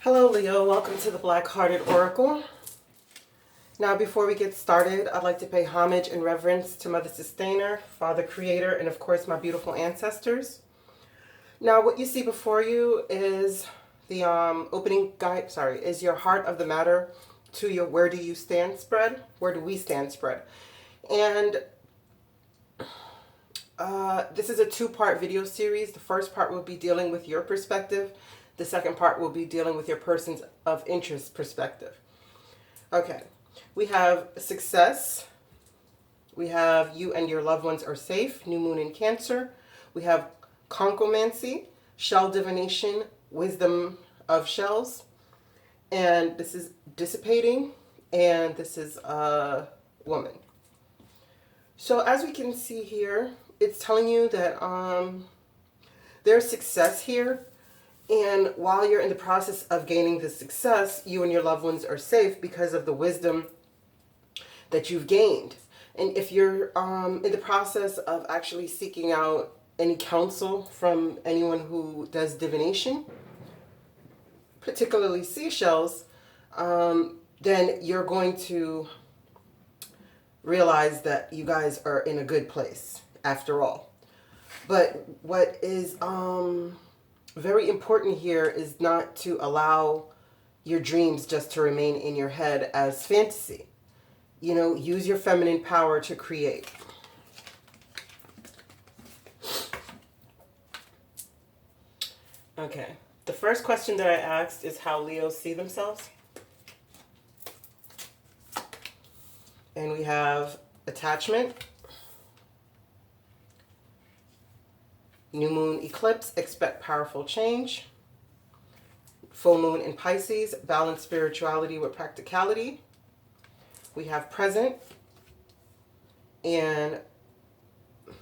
Hello Leo, welcome to the Black Hearted Oracle. Now before we get started, I'd like to pay homage and reverence to Mother Sustainer, Father Creator, and of course my beautiful ancestors. Now what you see before you is the opening guide, is your Heart of the Matter to your Where Do You Stand spread, Where Do We Stand spread. And this is a two-part video series. The first part will be dealing with your perspective. The second part will be dealing with your person's of interest perspective. Okay, we have success. We have you and your loved ones are safe. New moon in Cancer. We have conchomancy, shell divination, wisdom of shells. And this is dissipating. And this is a woman. So as we can see here, it's telling you that there's success here. And while you're in the process of gaining the success, you and your loved ones are safe because of the wisdom that you've gained. And if you're in the process of actually seeking out any counsel from anyone who does divination, particularly seashells, then you're going to realize that you guys are in a good place after all. But what is very important here is not to allow your dreams just to remain in your head as fantasy. You know, use your feminine power to create. Okay, the first question that I asked is how Leos see themselves. And we have attachment, new moon eclipse, expect powerful change, full moon in Pisces, balance spirituality with practicality. We have present, and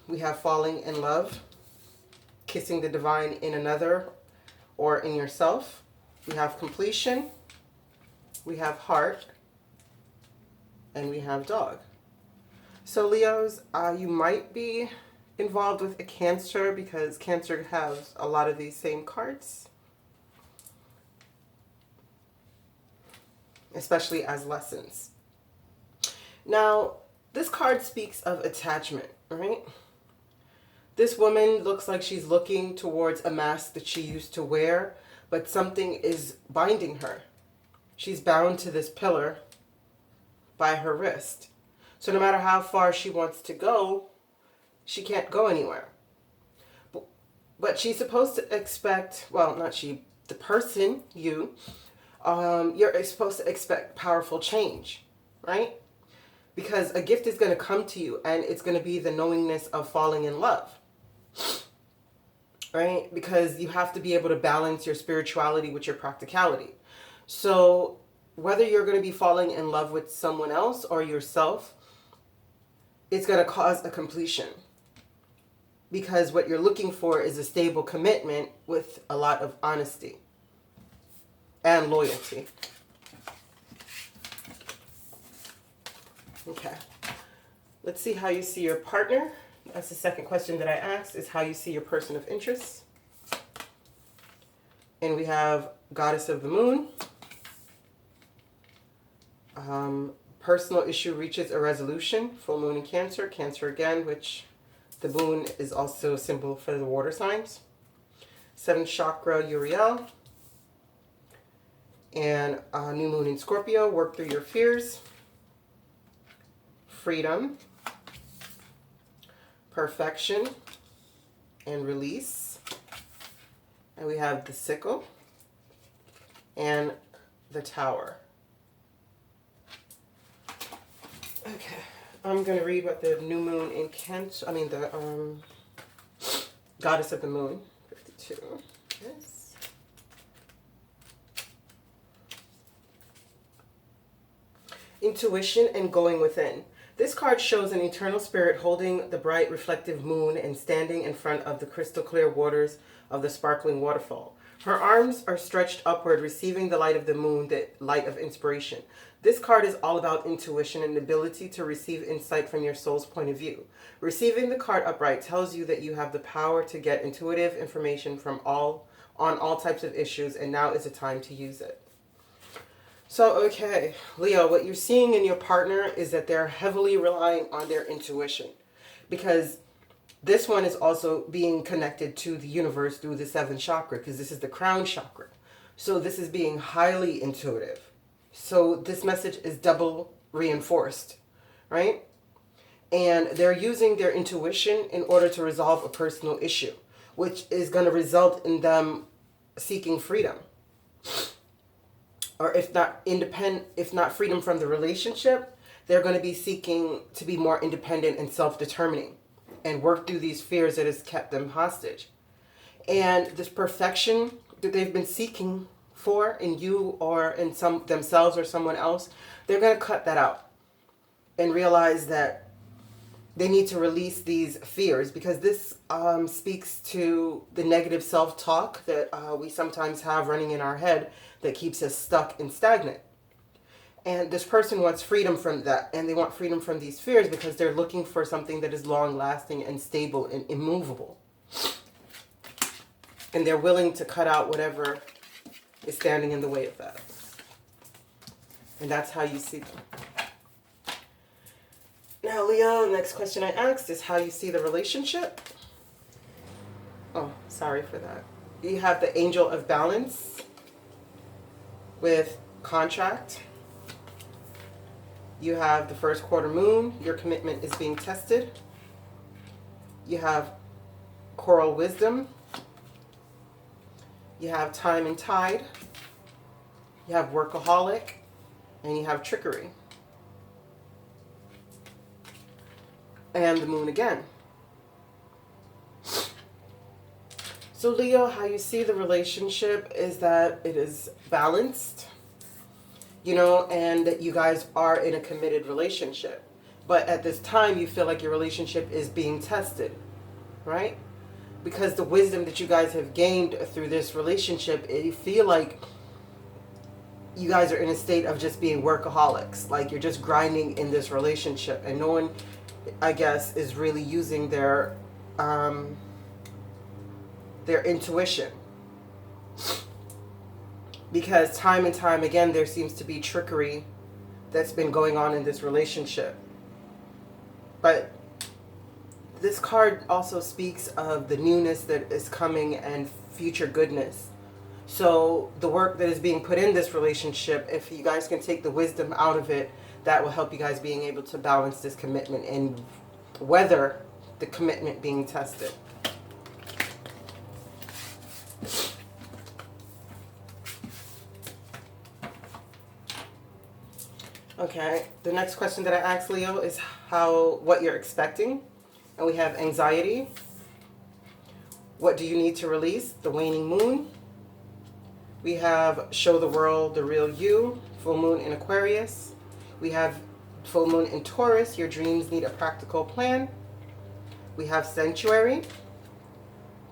we have falling in love, kissing the divine in another or in yourself. We have completion, we have heart, and we have dog. So Leos, you might be involved with a Cancer because Cancer has a lot of these same cards, especially as lessons. Now, this card speaks of attachment, right? This woman looks like she's looking towards a mask that she used to wear, but something is binding her. She's bound to this pillar by her wrist. So no matter how far she wants to go, she can't go anywhere. But she's supposed to expect, well, not she, the person, you're supposed to expect powerful change, right? Because a gift is going to come to you and it's going to be the knowingness of falling in love, right? Because you have to be able to balance your spirituality with your practicality. So whether you're going to be falling in love with someone else or yourself, it's going to cause a completion. Because what you're looking for is a stable commitment with a lot of honesty and loyalty. Okay. Let's see how you see your partner. That's the second question that I asked, is how you see your person of interest. And we have Goddess of the Moon. Personal issue reaches a resolution. Full moon in Cancer. Cancer again, which the moon is also a symbol for the water signs. 7th chakra, Uriel. And new moon in Scorpio. Work through your fears. Freedom. Perfection. And release. And we have the sickle. And the tower. Okay. I'm going to read what the new moon in Cancer, the Goddess of the Moon, 52, is. Intuition and going within. This card shows an eternal spirit holding the bright reflective moon and standing in front of the crystal clear waters of the sparkling waterfall. Her arms are stretched upward, receiving the light of the moon, the light of inspiration. This card is all about intuition and the ability to receive insight from your soul's point of view. Receiving the card upright tells you that you have the power to get intuitive information from all on all types of issues, and now is the time to use it. So, okay, Leo, what you're seeing in your partner is that they're heavily relying on their intuition, because this one is also being connected to the universe through the seventh chakra, because this is the crown chakra. So this is being highly intuitive. So this message is double reinforced, right? And they're using their intuition in order to resolve a personal issue, which is going to result in them seeking freedom. Or if not freedom from the relationship, they're going to be seeking to be more independent and self-determining and work through these fears that has kept them hostage. And this perfection that they've been seeking for in you or in some themselves or someone else, they're going to cut that out and realize that they need to release these fears, because this speaks to the negative self-talk that we sometimes have running in our head that keeps us stuck and stagnant. And this person wants freedom from that, and they want freedom from these fears because they're looking for something that is long-lasting and stable and immovable. And they're willing to cut out whatever is standing in the way of that. And that's how you see them. Now, Leo, the next question I asked is how you see the relationship. Oh, sorry for that. You have the Angel of Balance with contract. You have the first quarter moon. Your commitment is being tested. You have Coral Wisdom. You have Time and Tide. You have Workaholic. And you have Trickery. And the moon again. So Leo, how you see the relationship is that it is balanced, you know, and that you guys are in a committed relationship. But at this time, you feel like your relationship is being tested, right? Because the wisdom that you guys have gained through this relationship, you feel like you guys are in a state of just being workaholics. Like you're just grinding in this relationship, and no one, I guess, is really using their intuition, because time and time again there seems to be trickery that's been going on in this relationship. But this card also speaks of the newness that is coming and future goodness. So the work that is being put in this relationship, if you guys can take the wisdom out of it, that will help you guys being able to balance this commitment and weather the commitment being tested. Okay, the next question that I asked Leo is what you're expecting. And we have anxiety. What do you need to release? The waning moon. We have show the world the real you. Full moon in Aquarius. We have full moon in Taurus. Your dreams need a practical plan. We have sanctuary,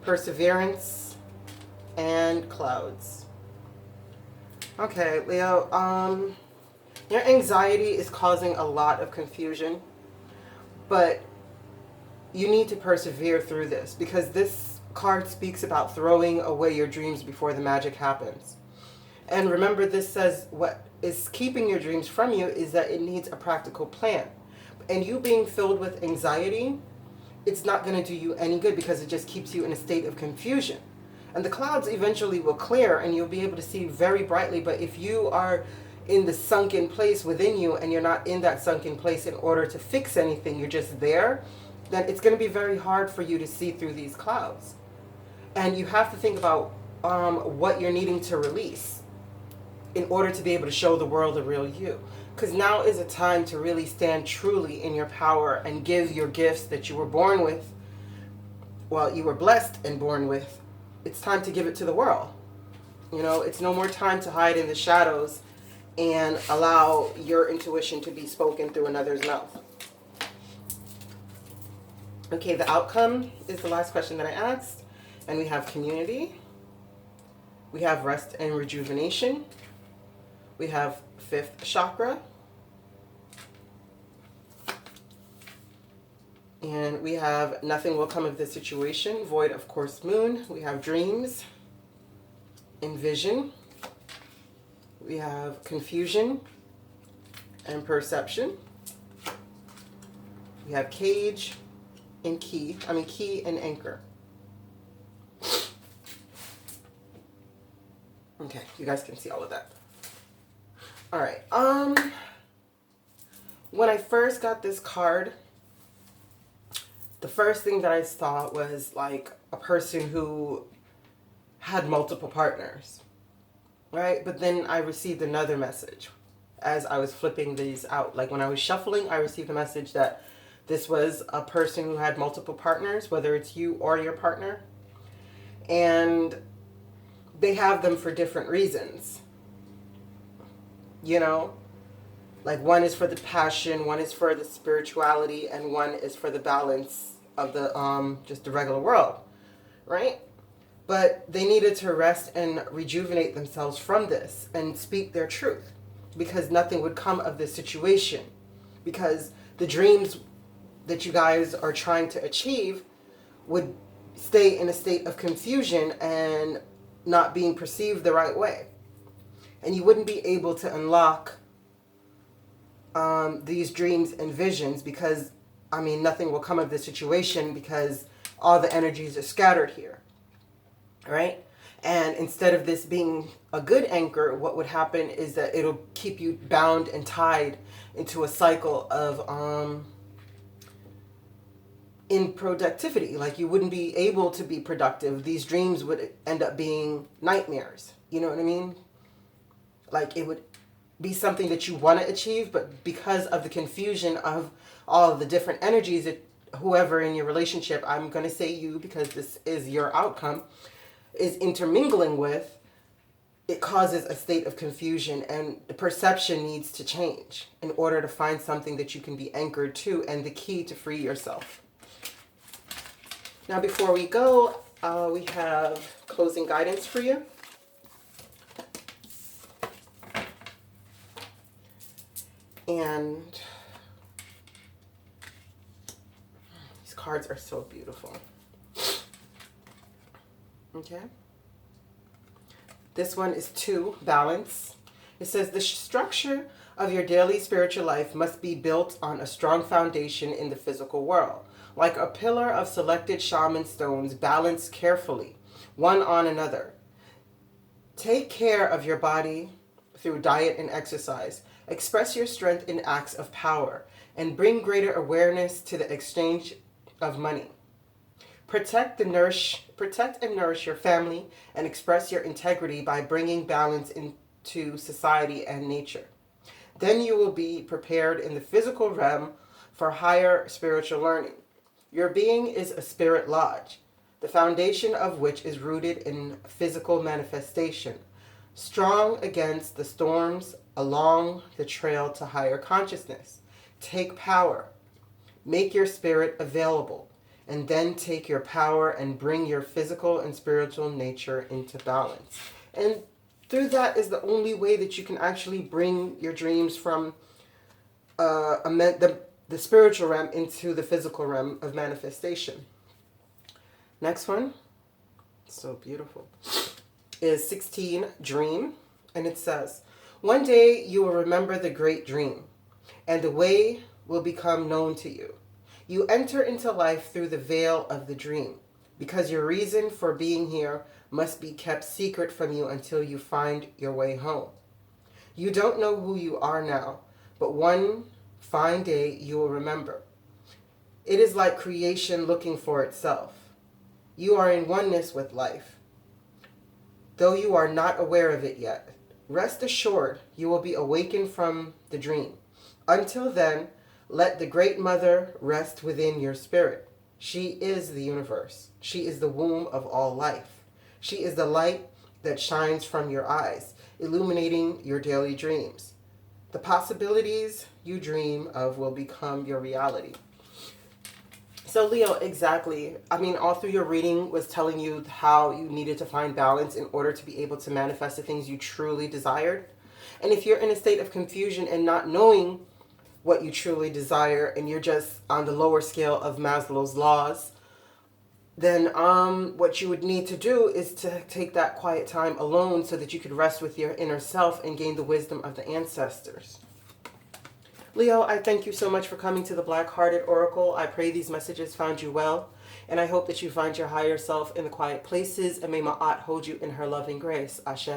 perseverance, and clouds. Okay, Leo, your anxiety is causing a lot of confusion, but you need to persevere through this, because this card speaks about throwing away your dreams before the magic happens. And remember, this says what is keeping your dreams from you is that it needs a practical plan. And you being filled with anxiety, it's not going to do you any good, because it just keeps you in a state of confusion. And the clouds eventually will clear and you'll be able to see very brightly. But if you are in the sunken place within you and you're not in that sunken place in order to fix anything, you're just there, then it's going to be very hard for you to see through these clouds. And you have to think about what you're needing to release in order to be able to show the world the real you. Because now is a time to really stand truly in your power and give your gifts that you were born with. Well, you were blessed and born with. It's time to give it to the world. You know, it's no more time to hide in the shadows and allow your intuition to be spoken through another's mouth. Okay, the outcome is the last question that I asked. And we have community. We have rest and rejuvenation. We have fifth chakra. And we have nothing will come of this situation. Void, of course, moon. We have dreams. envision. We have confusion and perception. We have cage and key. Key and anchor. Okay, you guys can see all of that. All right. When I first got this card, the first thing that I saw was like a person who had multiple partners, right? But then I received another message as I was flipping these out. Like when I was shuffling, I received a message that this was a person who had multiple partners, whether it's you or your partner. And they have them for different reasons. You know? Like one is for the passion, one is for the spirituality, and one is for the balance of the just the regular world, right? But they needed to rest and rejuvenate themselves from this and speak their truth, because nothing would come of this situation, because the dreams that you guys are trying to achieve would stay in a state of confusion and not being perceived the right way, and you wouldn't be able to unlock these dreams and visions, because nothing will come of this situation because all the energies are scattered here, right? And instead of this being a good anchor, what would happen is that it'll keep you bound and tied into a cycle of improductivity. Like you wouldn't be able to be productive. These dreams would end up being nightmares. You know what I mean? Like it would be something that you want to achieve, but because of the confusion of all of the different energies that whoever in your relationship, I'm going to say you because this is your outcome, is intermingling with, it causes a state of confusion, and the perception needs to change in order to find something that you can be anchored to and the key to free yourself. Now before we go, we have closing guidance for you. And these cards are so beautiful. Okay. This one is 2, balance. It says the structure of your daily spiritual life must be built on a strong foundation in the physical world. Like a pillar of selected shaman stones balanced carefully, one on another. Take care of your body through diet and exercise. Express your strength in acts of power and bring greater awareness to the exchange of money. Protect and nourish your family and express your integrity by bringing balance into society and nature. Then you will be prepared in the physical realm for higher spiritual learning. Your being is a spirit lodge, the foundation of which is rooted in physical manifestation, strong against the storms along the trail to higher consciousness. Take power. Make your spirit available, and then take your power and bring your physical and spiritual nature into balance. And through that is the only way that you can actually bring your dreams from the spiritual realm into the physical realm of manifestation. Next one, so beautiful, is 16, dream. And it says, one day you will remember the great dream, and the way will become known to you. You enter into life through the veil of the dream, because your reason for being here must be kept secret from you until you find your way home. You don't know who you are now, but one fine day you will remember. It is like creation looking for itself. You are in oneness with life, though you are not aware of it yet. Rest assured, you will be awakened from the dream. Until then, let the Great Mother rest within your spirit. She is the universe. She is the womb of all life. She is the light that shines from your eyes, illuminating your daily dreams. The possibilities you dream of will become your reality. So Leo, exactly. All through your reading was telling you how you needed to find balance in order to be able to manifest the things you truly desired. And if you're in a state of confusion and not knowing what you truly desire, and you're just on the lower scale of Maslow's laws, then what you would need to do is to take that quiet time alone so that you could rest with your inner self and gain the wisdom of the ancestors. Leo, I thank you so much for coming to the Black Hearted Oracle. I pray these messages found you well, and I hope that you find your higher self in the quiet places, and may Ma'at hold you in her loving grace. Ashe.